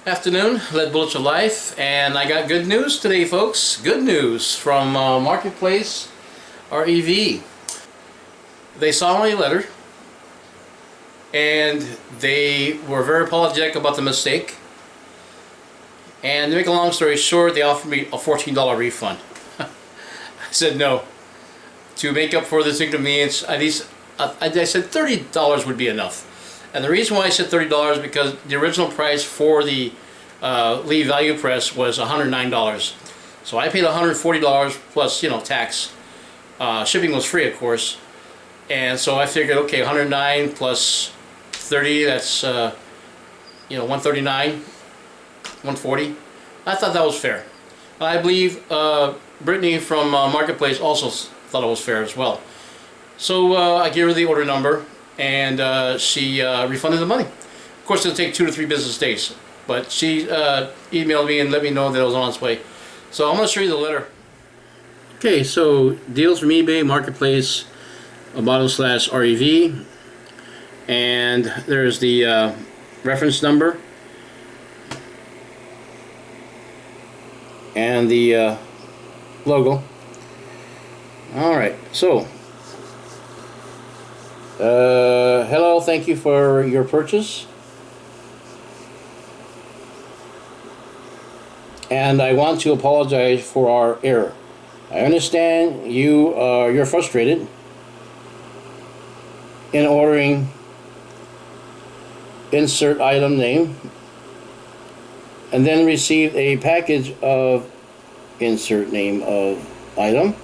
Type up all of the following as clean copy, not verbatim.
Afternoon, Lead Bullets of Life, and I got good news today, folks. Good news from Marketplace REV. They saw my letter, and they were very apologetic about the mistake. And to make a long story short, they offered me a $14 refund. I said no. To make up for this inconvenience, at least I said $30 would be enough. And the reason why I said $30 is because the original price for the Lee Value Press was $109. So I paid $140 plus, tax. Shipping was free, of course. And so I figured, okay, 109 plus 30, that's 139, 140. I thought that was fair. I believe Brittany from Marketplace also thought it was fair as well. So I gave her the order number, and she refunded the money. Of course, it'll take 2 to 3 business days, but she emailed me and let me know that it was on its way. So I'm going to show you the letter. Okay, so deals from eBay, Marketplace, /REV, and there's the reference number and the logo. Alright, so hello, thank you for your purchase, and I want to apologize for our error. I understand you're frustrated in ordering insert item name and then received a package of insert name of item,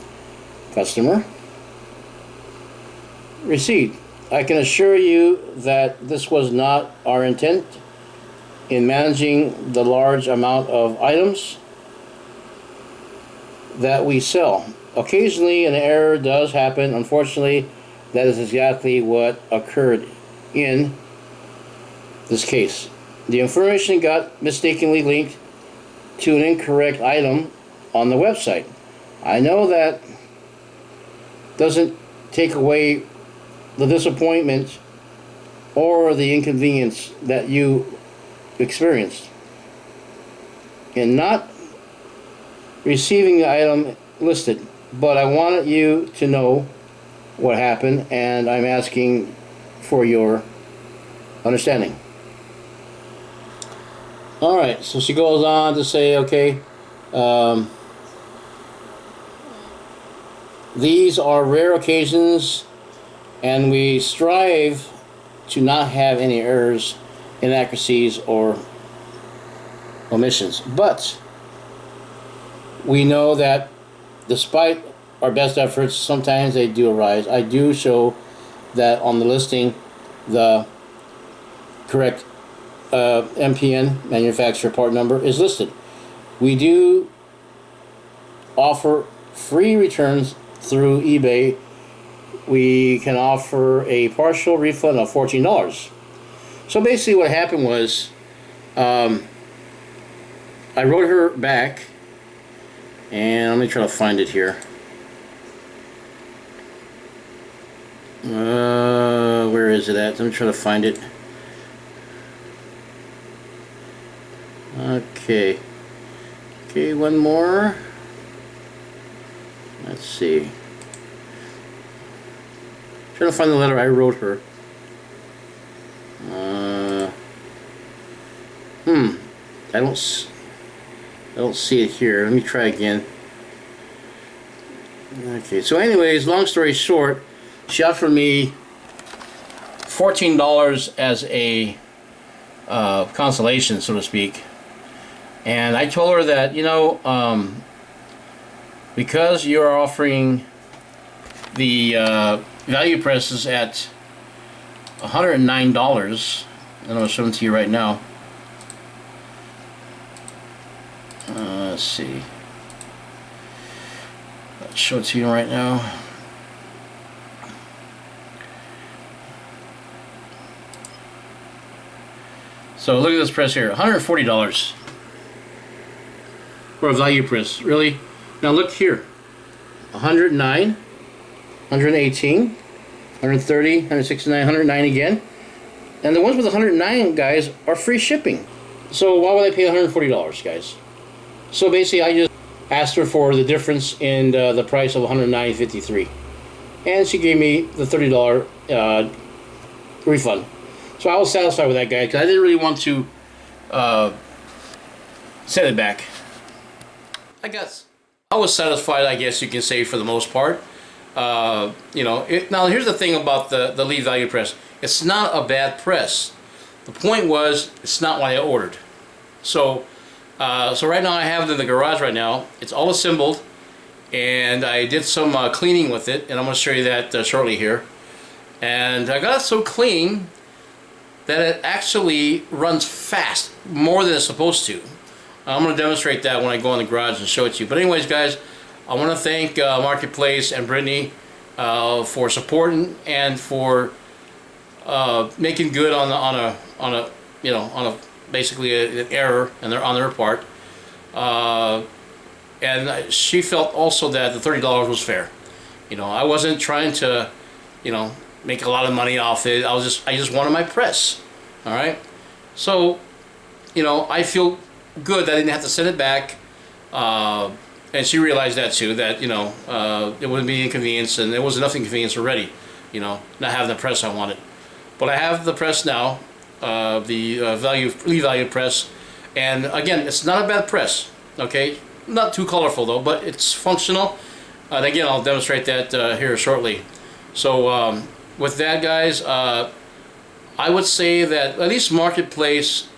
customer, receipt. I can assure you that this was not our intent in managing the large amount of items that we sell. Occasionally an error does happen. Unfortunately, that is exactly what occurred in this case. The information got mistakenly linked to an incorrect item on the website. I know that doesn't take away the disappointment or the inconvenience that you experienced in not receiving the item listed, but I wanted you to know what happened, and I'm asking for your understanding. Alright, so she goes on to say, okay, these are rare occasions, and we strive to not have any errors, inaccuracies, or omissions. But we know that despite our best efforts, sometimes they do arise. I do show that on the listing the correct MPN, manufacturer part number, is listed. We do offer free returns through eBay. We can offer a partial refund of $14. So basically what happened was I wrote her back, and let me try to find it here. Where is it at? Let me try to find it. Okay, one more. Let's see. Trying to find the letter I wrote her. I don't see it here. Let me try again. Okay, so anyways, long story short, she offered me $14 as a consolation, so to speak. And I told her that, because you're offering the value presses at $109, and I'm going to show them to you right now. Let's see. Let's show it to you right now. So look at this press here, $140 for a value press. Really? Now look here, 109, 118, 130, 169, 109 again. And the ones with 109, guys, are free shipping. So why would I pay $140, guys? So basically, I just asked her for the difference in the price of $109.53, and she gave me the $30 refund. So I was satisfied with that guy because I didn't really want to send it back. I was satisfied, I guess you can say, for the most part. You know, now here's the thing about the Lee Value press. It's not a bad press. The point was, it's not what I ordered. So, so right now I have it in the garage right now. It's all assembled, and I did some cleaning with it, and I'm going to show you that shortly here. And I got it so clean that it actually runs fast, more than it's supposed to. I'm going to demonstrate that when I go in the garage and show it to you. But anyways, guys, I want to thank Marketplace and Brittany for supporting and for making good on a basically an error on their part. And she felt also that the $30 was fair. You know, I wasn't trying to, you know, make a lot of money off it. I just wanted my press. All right. So, you know, I feel good that I didn't have to send it back. And she realized that too, that, you know, it wouldn't be inconvenience, and there was enough inconvenience already, you know, not having the press I wanted. But I have the press now, the Lee Value press, and again, it's not a bad press, okay? Not too colorful though, but it's functional. And again, I'll demonstrate that here shortly. So with that, guys, I would say that at least Marketplace,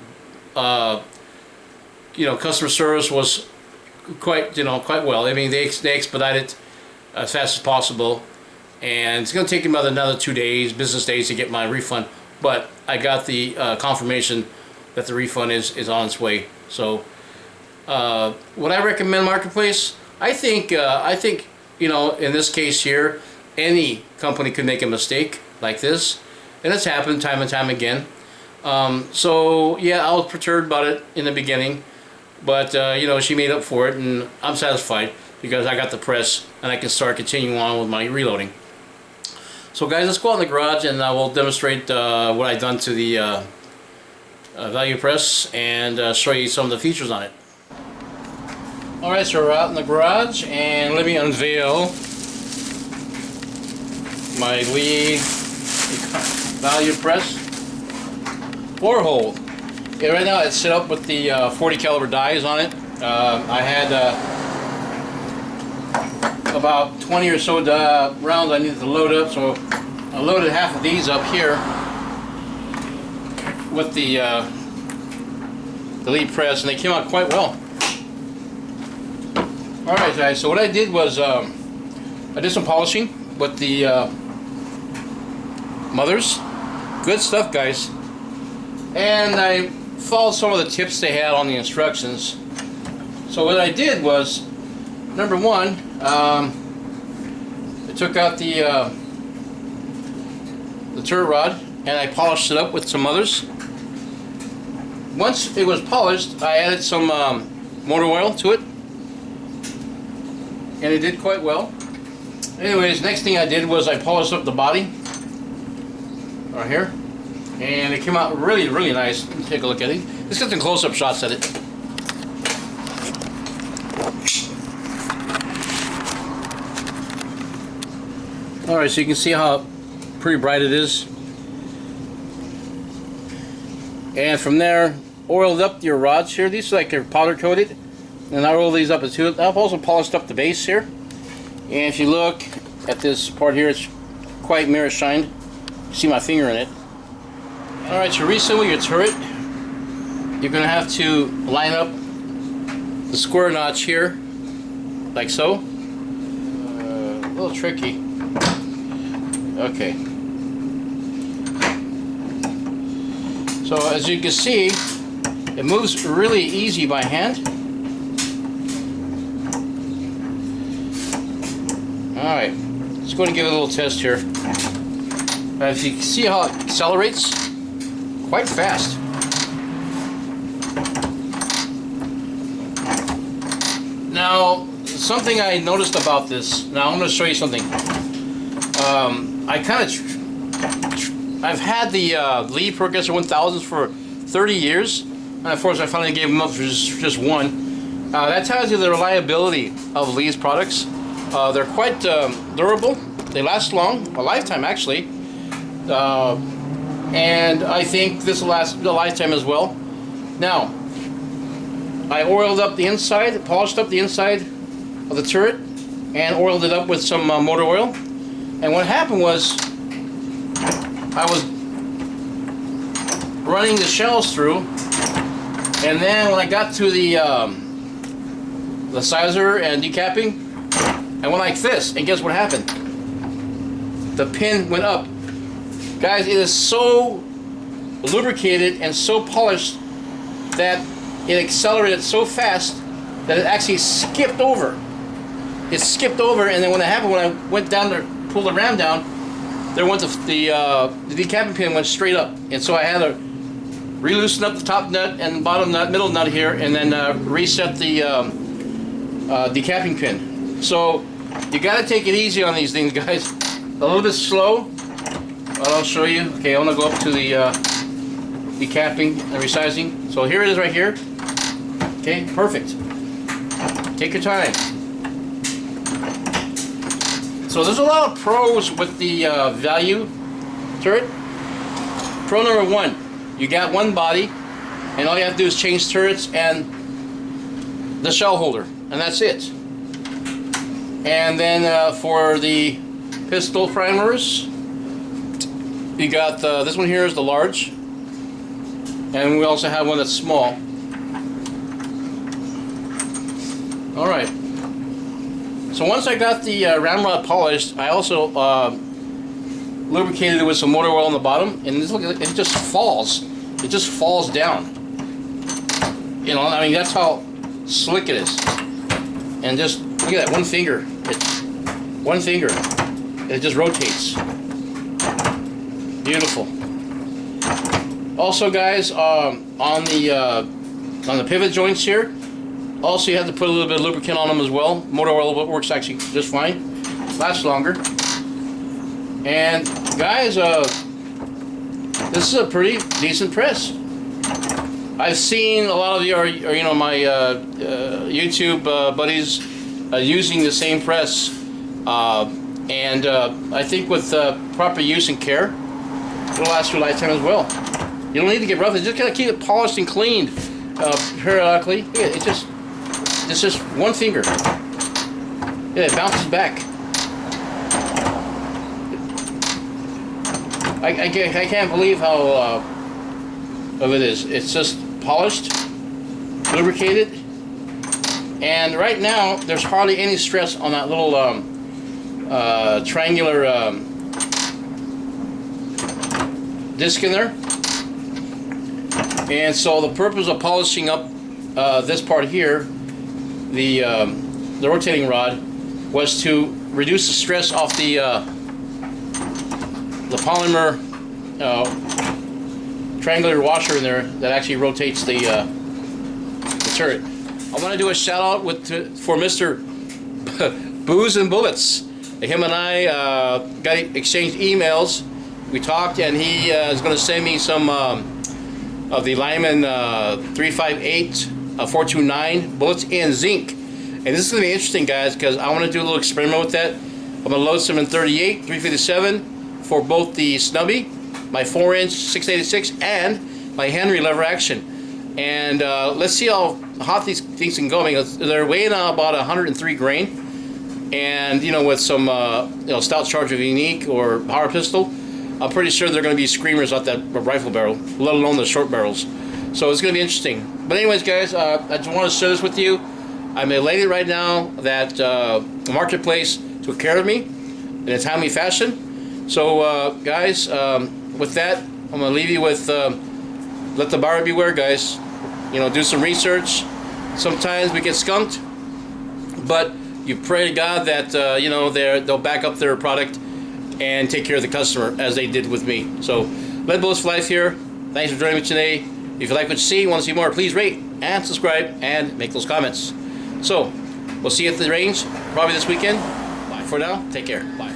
you know, customer service was quite well. I mean, they expedited as fast as possible, and it's going to take about another 2 days, business days, to get my refund. But I got the confirmation that the refund is on its way. So, would I recommend Marketplace? I think you know, in this case here, any company could make a mistake like this, and it's happened time and time again. So yeah, I was perturbed about it in the beginning. But, you know, she made up for it, and I'm satisfied because I got the press, and I can start continuing on with my reloading. So, guys, let's go out in the garage, and I will demonstrate what I've done to the Value press and show you some of the features on it. Alright, so we're out in the garage, and let me unveil my Lee Value press 4-hole. Yeah, right now it's set up with the 40 caliber dies on it. I had about 20 or so rounds I needed to load up, so I loaded half of these up here with the Lee press, and they came out quite well. Alright, guys, so what I did was I did some polishing with the mothers. Good stuff, guys. And I followed some of the tips they had on the instructions. So what I did was, number one, I took out the turret rod, and I polished it up with some others. Once it was polished, I added some motor oil to it, and it did quite well. Anyways, next thing I did was I polished up the body right here, and it came out really, really nice. Let me take a look at it. Let's get some close-up shots at it. Alright, so you can see how pretty bright it is. And from there, oiled up your rods here. These are like they're powder coated. And I roll these up into it. I've also polished up the base here. And if you look at this part here, it's quite mirror shined. You see my finger in it. Alright, so reassemble your turret. You're going to have to line up the square notch here, like so. A little tricky. Okay. So as you can see, it moves really easy by hand. Alright, let's go and give it a little test here. As you can see how it accelerates quite fast. Now, something I noticed about this, now I'm going to show you something. I've had the Lee Progressor 1000s for 30 years, And of course, I finally gave them up for just one. That tells you the reliability of Lee's products. They're quite durable. They last long, a lifetime actually. And I think this will last a lifetime as well. Now, I oiled up the inside, polished up the inside of the turret, and oiled it up with some motor oil. And what happened was, I was running the shells through, and then when I got to the sizer and decapping, I went like this, and guess what happened? The pin went up. Guys, it is so lubricated and so polished that it accelerated so fast that it actually skipped over. It skipped over, and then when it happened, when I went down there, pulled the ram down, there went the decapping pin went straight up, and so I had to re-loosen up the top nut and bottom nut, middle nut here, and then reset the decapping pin. So you got to take it easy on these things, guys. A little bit slow. I'll show you. Okay, I'm gonna go up to the decapping and resizing. So here it is right here. Okay, perfect. Take your time. So there's a lot of pros with the value turret. Pro number one, you got one body, and all you have to do is change turrets and the shell holder, and that's it. And then for the pistol primers, you got this one here is the large, and we also have one that's small. All right. So once I got the ramrod polished, I also lubricated it with some motor oil on the bottom, and look, it just falls. It just falls down. You know, I mean, that's how slick it is. And just look at that, one finger. One finger. It just rotates. Beautiful. Also, guys, on the pivot joints here, also you have to put a little bit of lubricant on them as well. Motor oil works actually just fine. Lasts longer. And guys, this is a pretty decent press. I've seen a lot of you, you know, my YouTube buddies using the same press, and I think with proper use and care, it'll last you a lifetime as well. You don't need to get rough. You just gotta keep it polished and cleaned periodically. Look at it, it's just one finger. Yeah, it bounces back. I can't believe how of it is. It's just polished, lubricated, and right now there's hardly any stress on that little triangular disc in there. And so the purpose of polishing up this part here, the rotating rod, was to reduce the stress off the polymer triangular washer in there that actually rotates the turret. I want to do a shout out for Mr. Booze and Bullets. Him and I got exchanged emails. We talked, and he is going to send me some of the Lyman 358 429 bullets in zinc. And this is going to be interesting, guys, because I want to do a little experiment with that. I'm going to load some in 38, 357 for both the snubby, my 4-inch 686, and my Henry lever action. And let's see how hot these things can go. I mean, they're weighing out about 103 grain. And, you know, with some stout charge of Unique or power pistol, I'm pretty sure they're going to be screamers out that rifle barrel, let alone the short barrels. So it's going to be interesting. But anyways, guys, I just want to share this with you. I'm elated right now that the marketplace took care of me in a timely fashion. So, guys, with that, I'm going to leave you with let the buyer beware, guys. You know, do some research. Sometimes we get skunked, but you pray to God that they'll back up their product and take care of the customer as they did with me. So, Lead Bullets for Life here. Thanks for joining me today. If you like what you see, want to see more, please rate and subscribe and make those comments. So, we'll see you at the range probably this weekend. Bye for now. Take care. Bye.